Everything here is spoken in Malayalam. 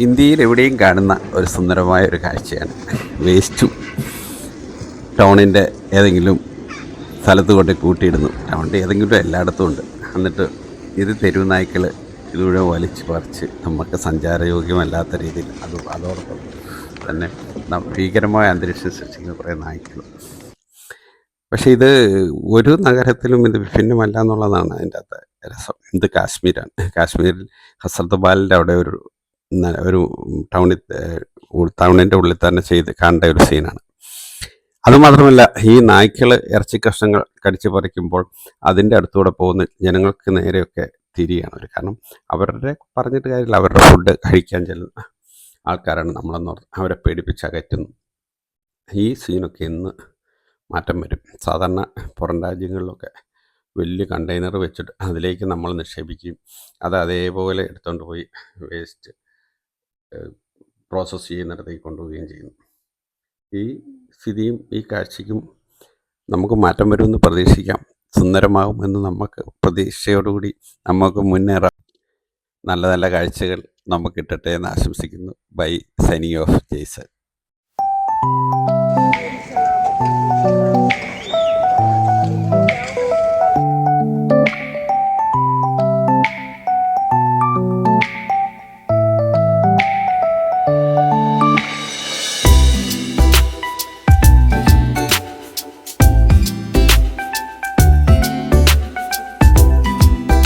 ഇന്ത്യയിൽ എവിടെയും കാണുന്ന ഒരു സുന്ദരമായ ഒരു കാഴ്ചയാണ് വേസ്റ്റും ടൗണിൻ്റെ ഏതെങ്കിലും സ്ഥലത്ത് കൊണ്ട് കൂട്ടിയിടുന്നു. ടൗണിൻ്റെ ഏതെങ്കിലും എല്ലായിടത്തും ഉണ്ട്. എന്നിട്ട് ഇത് തെരുവ് നായ്ക്കൾ ഇതിലൂടെ വലിച്ച് പറിച്ച് നമുക്ക് സഞ്ചാരയോഗ്യമല്ലാത്ത രീതിയിൽ അതോടൊപ്പം തന്നെ ഭീകരമായ അന്തരീക്ഷം സൃഷ്ടിക്കുന്ന കുറേ നായ്ക്കൾ. പക്ഷേ ഇത് ഒരു നഗരത്തിലും ഇത് വിഭിന്നമല്ല എന്നുള്ളതാണ് അതിൻ്റെ അകത്ത് രസം. ഇത് കാശ്മീരാണ്. കാശ്മീരിൽ ഹസ്രത്ബാലിൻ്റെ അവിടെ ഒരു ടൗണിൻ്റെ ഉള്ളിൽ തന്നെ കണ്ട ഒരു സീനാണ്. അതുമാത്രമല്ല, ഈ നായ്ക്കൾ ഇറച്ചി കഷ്ണങ്ങൾ കടിച്ചു പറിക്കുമ്പോൾ അതിൻ്റെ അടുത്തൂടെ പോകുന്ന ജനങ്ങൾക്ക് നേരെയൊക്കെ തിരിയാണ് അവർ. കാരണം അവരുടെ പറഞ്ഞിട്ട് കാര്യമില്ല, അവരുടെ ഫുഡ് കഴിക്കാൻ ചെല്ലുന്ന ആൾക്കാരാണ് നമ്മളെന്ന് പറഞ്ഞ് അവരെ പേടിപ്പിച്ച് അകറ്റുന്നു. ഈ സീനൊക്കെ ഇന്ന് മാറ്റം വരും. സാധാരണ പുറം രാജ്യങ്ങളിലൊക്കെ വലിയ കണ്ടെയ്നർ വെച്ചിട്ട് അതിലേക്ക് നമ്മൾ നിക്ഷേപിക്കുകയും അത് അതേപോലെ എടുത്തുകൊണ്ട് പോയി വേസ്റ്റ് പ്രോസസ്സ് ചെയ്യുന്നിടത്തേക്ക് കൊണ്ടുപോവുകയും ചെയ്യുന്നു. ഈ സ്ഥിതിയും ഈ കാഴ്ചയ്ക്കും നമുക്ക് മാറ്റം വരുമെന്ന് പ്രതീക്ഷിക്കാം. സുന്ദരമാകും എന്ന് നമുക്ക് പ്രതീക്ഷയോടുകൂടി നമുക്ക് മുന്നേറാം. നല്ല നല്ല കാഴ്ചകൾ നമുക്ക് കിട്ടട്ടെ എന്ന് ആശംസിക്കുന്നു. Bye, signing off, Jaison.